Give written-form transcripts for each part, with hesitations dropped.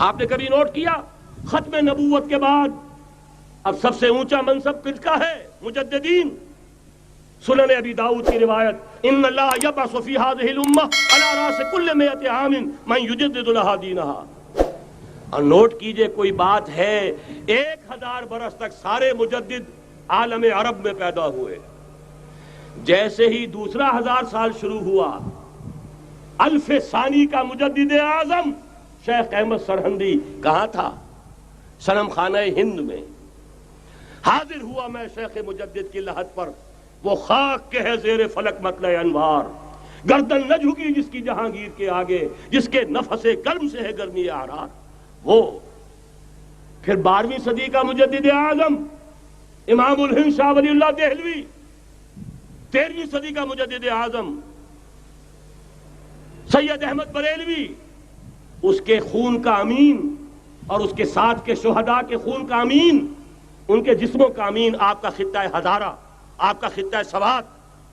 آپ نے کبھی نوٹ کیا ختم نبوت کے بعد اب سب سے اونچا منصب کس کا ہے؟ مجددین. سنن ابی داؤد کی روایت ان اللہ یبعث فی هذه الامہ علی راس کل 100 عام من یجدد لها دینها. اور نوٹ کیجئے کوئی بات ہے 1000 برس تک سارے مجدد عالم عرب میں پیدا ہوئے. جیسے ہی دوسرا 1000 سال شروع ہوا الف ثانی کا مجدد اعظم شیخ احمد سرہندی کہاں تھا؟ صنم خانہ ہند میں حاضر ہوا. میں شیخ مجدد کی لحد پر وہ خاک کے ہے زیر فلک مطلع انوار، گردن نہ جھکی جس کی جہانگیر کے آگے، جس کے نفس گرم سے ہے گرمی آرار. وہ پھر 12ویں صدی کا مجدد اعظم امام الہند شاہ ولی اللہ دہلوی، 13ویں صدی کا مجدد اعظم سید احمد بریلوی، اس کے خون کا امین اور اس کے ساتھ کے شہداء کے خون کا امین، ان کے جسموں کا امین آپ کا خطہ ہزارہ، آپ کا خطہ سوات،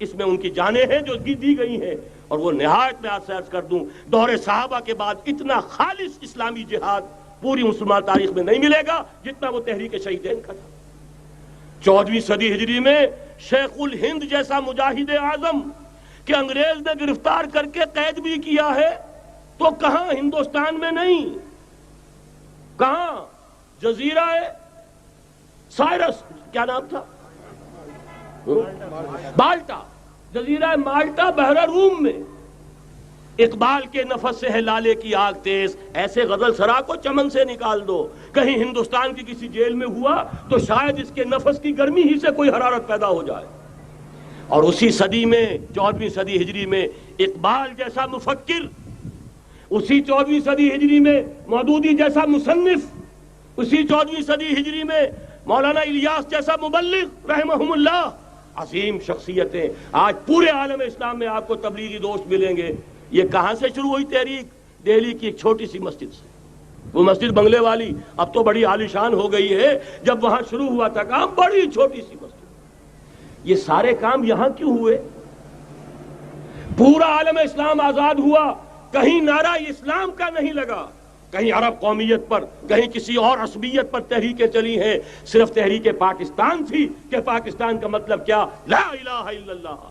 اس میں ان کی جانیں ہیں جو دی گئی ہیں. اور وہ نہایت میں آپ سے عرض کر دوں دور صحابہ کے بعد اتنا خالص اسلامی جہاد پوری مسلمان تاریخ میں نہیں ملے گا جتنا وہ تحریک شہیدین کا تھا. 14ویں صدی ہجری میں شیخ الہند جیسا مجاہد اعظم کہ انگریز نے گرفتار کر کے قید بھی کیا ہے تو کہاں ہندوستان میں نہیں، کہاں جزیرہ سائرس کیا نام تھا، مالٹا، جزیرہ مالٹا بحر روم میں. اقبال کے نفس سے ہے لالے کی آگ تیز، ایسے غزل سرا کو چمن سے نکال دو. کہیں ہندوستان کی کسی جیل میں ہوا تو شاید اس کے نفس کی گرمی ہی سے کوئی حرارت پیدا ہو جائے. اور اسی صدی میں 14ویں صدی ہجری میں اقبال جیسا مفکر، اسی 14ویں صدی ہجری میں مودودی جیسا مصنف، اسی 14ویں صدی ہجری میں مولانا الیاس جیسا مبلغ رحمہم اللہ، عظیم شخصیتیں. آج پورے عالم اسلام میں آپ کو تبلیغی دوست ملیں گے. یہ کہاں سے شروع ہوئی تحریک؟ دہلی کی ایک چھوٹی سی مسجد سے. وہ مسجد بنگلے والی اب تو بڑی عالیشان ہو گئی ہے، جب وہاں شروع ہوا تھا کام بڑی چھوٹی سی مسجد. یہ سارے کام یہاں کیوں ہوئے؟ پورا عالم اسلام آزاد ہوا، کہیں نعرہ اسلام کا نہیں لگا، کہیں عرب قومیت پر، کہیں کسی اور عصبیت پر تحریکیں چلی ہیں. صرف تحریک پاکستان تھی کہ پاکستان کا مطلب کیا؟ لا الہ الا اللہ.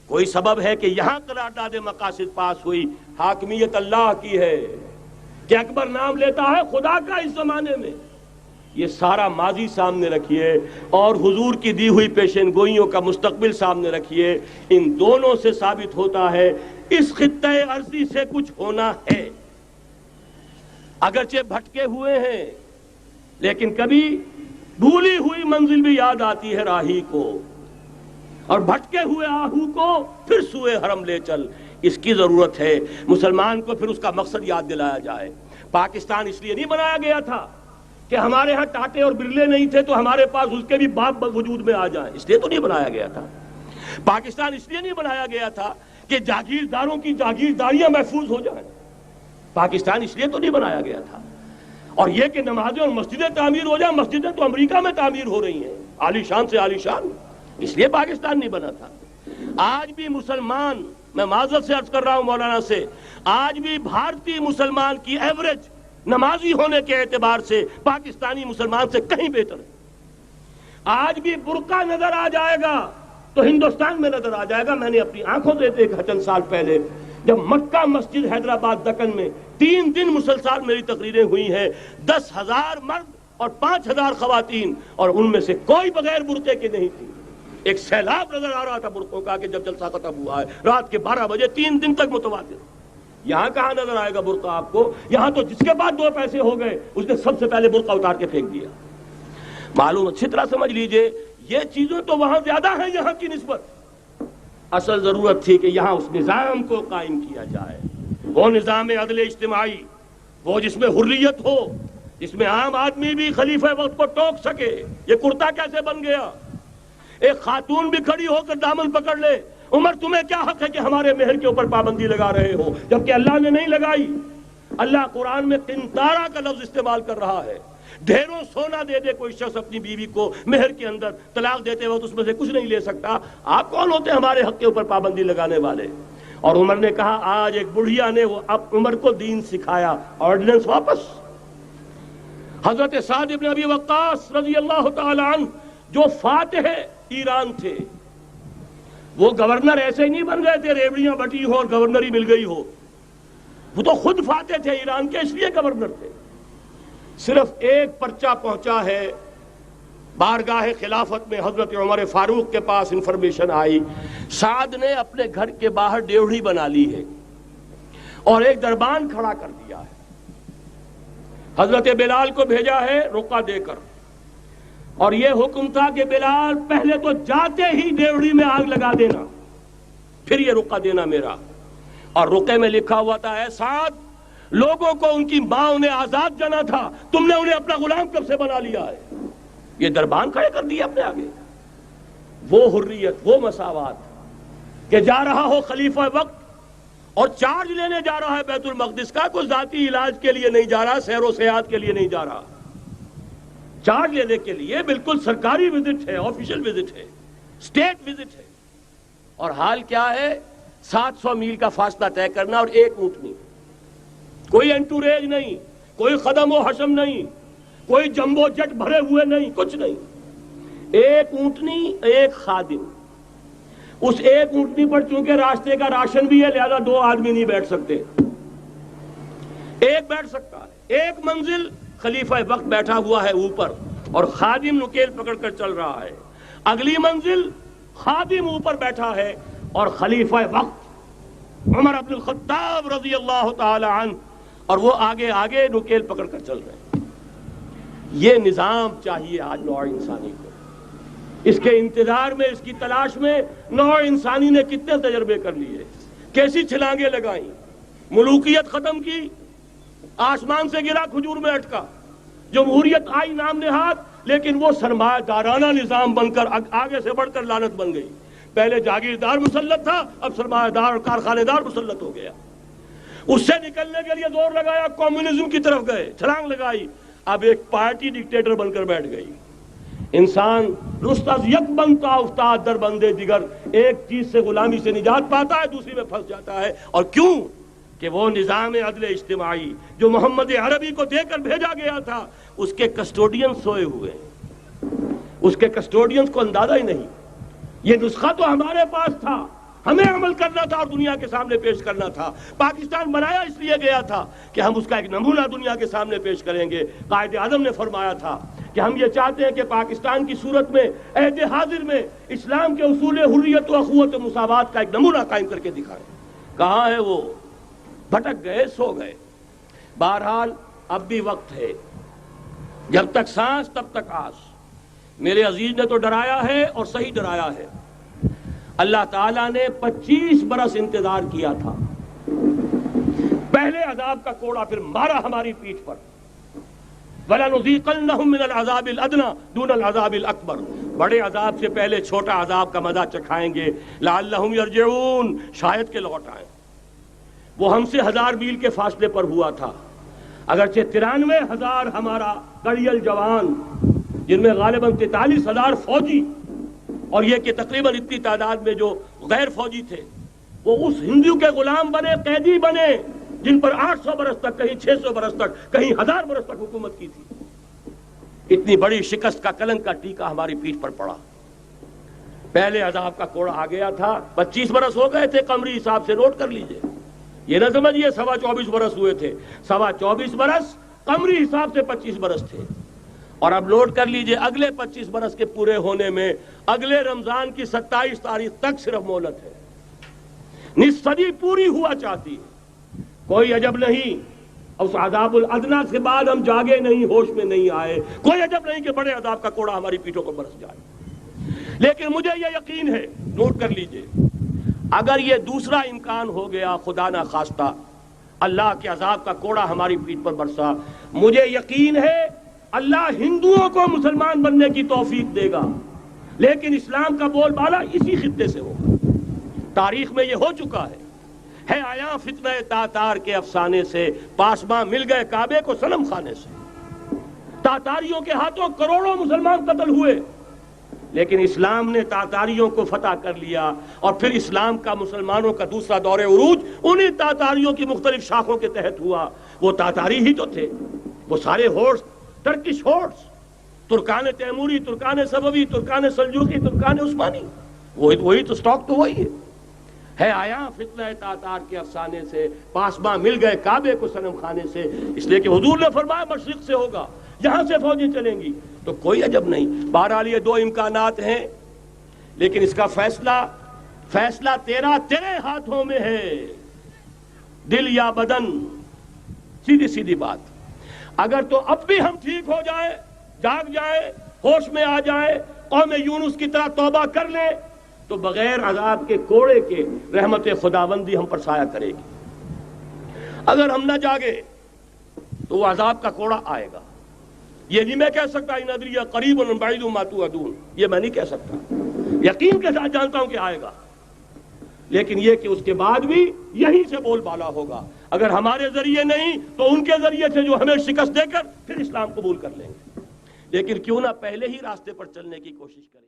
کوئی سبب ہے کہ یہاں قرارداد مقاصد پاس ہوئی، حاکمیت اللہ کی ہے کہ اکبر نام لیتا ہے خدا کا اس زمانے میں. یہ سارا ماضی سامنے رکھیے اور حضور کی دی ہوئی پیشین گوئیوں کا مستقبل سامنے رکھیے. ان دونوں سے ثابت ہوتا ہے اس خطہ ارضی سے کچھ ہونا ہے. اگرچہ بھٹکے ہوئے ہیں لیکن کبھی بھولی ہوئی منزل بھی یاد آتی ہے راہی کو، اور بھٹکے ہوئے آہو کو پھر سوئے حرم لے چل. اس کی ضرورت ہے مسلمان کو پھر اس کا مقصد یاد دلایا جائے. پاکستان اس لیے نہیں بنایا گیا تھا کہ ہمارے ہاں ٹاٹے اور برلے نہیں تھے تو ہمارے پاس اس کے بھی باپ وجود میں آ جائیں، اس لیے تو نہیں بنایا گیا تھا. پاکستان اس لیے نہیں بنایا گیا تھا کہ جاگیرداروں کی جاگیرداریاں محفوظ ہو جائیں. پاکستان اس لیے تو نہیں بنایا گیا تھا. اور یہ کہ نمازیں اور مسجدیں تعمیر ہو جائیں، مسجدیں تو امریکہ میں تعمیر ہو رہی ہیں عالی شان سے عالی شان، اس لیے پاکستان نہیں بنا تھا. آج بھی مسلمان، میں معذرت سے عرض کر رہا ہوں مولانا سے، آج بھی بھارتی مسلمان کی ایوریج نمازی ہونے کے اعتبار سے پاکستانی مسلمان سے کہیں بہتر ہے. آج بھی برقع نظر آ جائے گا تو ہندوستان میں نظر آ جائے گا. میں نے اپنی آنکھوں سے دیکھا چند سال پہلے جب مکہ مسجد حیدرآباد دکن میں 3 دن مسلسل میری تقریریں ہوئی ہیں، 10,000 مرد اور 5,000 خواتین، اور ان میں سے کوئی بغیر برقعے کے نہیں تھی. ایک سیلاب نظر آ رہا تھا برقعوں کا کہ جب جلسہ ختم ہوا ہے رات کے 12 بجے 3 دن تک متواتر. یہاں کہاں نظر آئے گا برقع آپ کو؟ یہاں تو جس کے بعد 2 پیسے ہو گئے اس نے سب سے پہلے برقع اتار کے پھینک دیا. معلوم اچھی طرح سمجھ لیجئے یہ چیزیں تو وہاں زیادہ ہیں یہاں کی نسبت. اصل ضرورت تھی کہ یہاں اس نظام کو قائم کیا جائے، وہ نظام عدل اجتماعی، وہ جس میں حریت ہو، جس میں عام آدمی بھی خلیفہ وقت کو ٹوک سکے. یہ کرتا کیسے بن گیا؟ ایک خاتون بھی کھڑی ہو کر دامن پکڑ لے، عمر تمہیں کیا حق ہے کہ ہمارے مہر کے اوپر پابندی لگا رہے ہو، جبکہ اللہ نے نہیں لگائی. اللہ قرآن میں قنطارہ کا لفظ استعمال کر رہا ہے. ڈھیروں سونا دے دے کوئی شخص اپنی بیوی کو مہر کے اندر، طلاق دیتے وقت اس میں سے کچھ نہیں لے سکتا. آپ کون ہوتے ہیں ہمارے حق کے اوپر پابندی لگانے والے؟ اور عمر نے کہا آج ایک بڑھیا نے وہ اب عمر کو دین سکھایا، آرڈیننس واپس۔ حضرت سعد بن ابی وقاص رضی اللہ تعالی عنہ جو فاتح ایران تھے، وہ گورنر ایسے ہی نہیں بن گئے تھے ریوڑیاں بٹی ہو اور گورنری مل گئی ہو، وہ تو خود فاتح تھے ایران کے، اس لیے گورنر تھے۔ صرف ایک پرچہ پہنچا ہے بارگاہ خلافت میں، حضرت عمر فاروق کے پاس انفارمیشن آئی سعد نے اپنے گھر کے باہر ڈیوڑی بنا لی ہے اور ایک دربان کھڑا کر دیا ہے، حضرت بلال کو بھیجا ہے رقعہ دے کر، اور یہ حکم تھا کہ بلال پہلے تو جاتے ہی ڈیوڑی میں آگ لگا دینا، پھر یہ رقعہ دینا میرا۔ اور رقعے میں لکھا ہوا تھا اے سعد، لوگوں کو ان کی ماں انہیں آزاد جانا تھا، تم نے انہیں اپنا غلام کب سے بنا لیا ہے؟ یہ دربان کھڑے کر دیا اپنے آگے۔ وہ حریت، وہ مساوات کہ جا رہا ہو خلیفہ وقت اور چارج لینے جا رہا ہے بیت المقدس کا، کوئی ذاتی علاج کے لیے نہیں جا رہا، سیر و سیاحت کے لیے نہیں جا رہا، چارج لینے کے لیے بالکل سرکاری وزٹ ہے، آفیشل وزٹ ہے، اسٹیٹ وزٹ ہے۔ اور حال کیا ہے؟ 700 میل کا فاصلہ طے کرنا اور ایک اونٹنی، کوئی انٹوریج نہیں، کوئی خدم و حشم نہیں، کوئی جمبو جٹ بھرے ہوئے نہیں، کچھ نہیں، ایک اونٹنی ایک خادم۔ اس ایک اونٹنی پر چونکہ راستے کا راشن بھی ہے لہذا 2 آدمی نہیں بیٹھ سکتے، ایک بیٹھ سکتا ہے۔ ایک منزل خلیفہ وقت بیٹھا ہوا ہے اوپر اور خادم نکیل پکڑ کر چل رہا ہے، اگلی منزل خادم اوپر بیٹھا ہے اور خلیفہ وقت عمر بن الخطاب رضی اللہ تعالی عنہ اور وہ آگے آگے نکیل پکڑ کر چل رہے ہیں۔ یہ نظام چاہیے آج نوع انسانی کو۔ اس کے انتظار میں، اس کی تلاش میں نوع انسانی نے کتنے تجربے کر لیے، کیسی چھلانگیں لگائیں، ملوکیت ختم کی، آسمان سے گرا کھجور میں اٹکا، جمہوریت آئی نام نہاد، لیکن وہ سرمایہ دارانہ نظام بن کر آگے سے بڑھ کر لعنت بن گئی۔ پہلے جاگیردار مسلط تھا، اب سرمایہ دار اور کارخانے دار مسلط ہو گیا۔ اس سے نکلنے کے لیے زور لگایا، کمیونزم کی طرف گئے، چھلانگ لگائی، اب ایک پارٹی ڈکٹیٹر بن کر بیٹھ گئی۔ انسان رست از یک بنتا افتاد در بندے دیگر، ایک چیز سے غلامی سے نجات پاتا ہے، دوسری میں پھنس جاتا ہے۔ اور کیوں؟ کہ وہ نظام عدل اجتماعی جو محمد عربی کو دے کر بھیجا گیا تھا، اس کے کسٹوڈین سوئے ہوئے، اس کے کسٹوڈینز کو اندازہ ہی نہیں۔ یہ نسخہ تو ہمارے پاس تھا، ہمیں عمل کرنا تھا اور دنیا کے سامنے پیش کرنا تھا۔ پاکستان بنایا اس لیے گیا تھا کہ ہم اس کا ایک نمونہ دنیا کے سامنے پیش کریں گے۔ قائد اعظم نے فرمایا تھا کہ ہم یہ چاہتے ہیں کہ پاکستان کی صورت میں عہد حاضر میں اسلام کے اصول حریت و اخوت و مساوات کا ایک نمونہ قائم کر کے دکھائیں۔ کہاں ہے وہ؟ بھٹک گئے، سو گئے۔ بہرحال اب بھی وقت ہے، جب تک سانس تب تک آس۔ میرے عزیز نے تو ڈرایا ہے اور صحیح ڈرایا ہے۔ اللہ تعالیٰ نے 25 برس انتظار کیا تھا، پہلے عذاب کا کوڑا پھر مارا ہماری پیٹھ پر۔ وَلَنُذِيقَنَّهُم مِّنَ الْعَذَابِ الْأَدْنَىٰ دُونَ الْعَذَابِ الْأَكْبَرِ، بڑے عذاب سے پہلے چھوٹا عذاب کا مزہ چکھائیں گے۔ لَعَلَّهُمْ يَرْجِعُونَ، شاید کہ لوٹ آئیں۔ وہ ہم سے 1000 میل کے فاصلے پر ہوا تھا، اگرچہ 93,000 ہمارا کڑیل جوان، جن میں غالباً 43,000 فوجی، اور یہ کہ تقریباً اتنی تعداد میں جو غیر فوجی تھے، وہ اس ہندو کے غلام بنے، قیدی بنے، جن پر 800 برس تک، کہیں 600 برس تک، کہیں 1000 برس تک حکومت کی تھی۔ اتنی بڑی شکست کا کلنک کا ٹیکا ہماری پیٹھ پر پڑا۔ پہلے عذاب کا کوڑا آ گیا تھا، 25 برس ہو گئے تھے قمری حساب سے، نوٹ کر لیجئے، یہ نہ سمجھیے 24.25 برس ہوئے تھے، 24.25 برس قمری حساب سے 25 برس تھے۔ اور اب نوٹ کر لیجئے اگلے 25 برس کے پورے ہونے میں اگلے رمضان کی 27 تاریخ تک صرف مہلت ہے۔ نصف صدی پوری ہوا چاہتی ہے۔ کوئی عجب نہیں اس عذاب الادنیٰ کے بعد ہم جاگے نہیں، ہوش میں نہیں آئے، کوئی عجب نہیں کہ بڑے عذاب کا کوڑا ہماری پیٹھوں پر برس جائے۔ لیکن مجھے یہ یقین ہے، نوٹ کر لیجئے، اگر یہ دوسرا امکان ہو گیا، خدا نہ خواستہ اللہ کے عذاب کا کوڑا ہماری پیٹھ پر برسا، مجھے یقین ہے اللہ ہندوؤں کو مسلمان بننے کی توفیق دے گا، لیکن اسلام کا بول بالا اسی خطے سے ہوگا۔ تاریخ میں یہ ہو چکا ہے آیا فتنہ تاتار کے افسانے سے، پاسباں مل گئے کعبے کو صنم خانے سے۔ تاتاریوں کے ہاتھوں کروڑوں مسلمان قتل ہوئے، لیکن اسلام نے تاتاریوں کو فتح کر لیا، اور پھر اسلام کا مسلمانوں کا دوسرا دور عروج انہی تاتاریوں کی مختلف شاخوں کے تحت ہوا۔ وہ تاتاری ہی تو تھے، وہ سارے ہورس، ٹرکش ہورس، ترکان تیموری، ترکان صفوی، ترکان سلجوقی، ترکان عثمانی، وہی تو سٹاک تو وہی ہے آیا فتنہ تاتار کے افسانے سے، پاسباں مل گئے کعبے کو صنم خانے سے، اس لیے کہ حضور نے فرمایا مشرق سے ہوگا، یہاں سے فوجیں چلیں گی، تو کوئی عجب نہیں۔ بہرحال یہ دو امکانات ہیں، لیکن اس کا فیصلہ تیرے ہاتھوں میں ہے، دل یا بدن، سیدھی بات۔ اگر تو اب بھی ہم ٹھیک ہو جائیں، جاگ جائیں، ہوش میں آ جائیں، قوم یونس کی طرح توبہ کر لیں، تو بغیر عذاب کے کوڑے کے رحمت خداوندی ہم پر سایہ کرے گی۔ اگر ہم نہ جاگے تو وہ عذاب کا کوڑا آئے گا۔ یہ نہیں میں کہہ سکتا ان ادری قریب بعید ما توعدون، یہ میں نہیں کہہ سکتا، یقین کے ساتھ جانتا ہوں کہ آئے گا، لیکن یہ کہ اس کے بعد بھی یہیں سے بول بالا ہوگا۔ اگر ہمارے ذریعے نہیں تو ان کے ذریعے سے، جو ہمیں شکست دے کر پھر اسلام قبول کر لیں گے، لیکن کیوں نہ پہلے ہی راستے پر چلنے کی کوشش کریں۔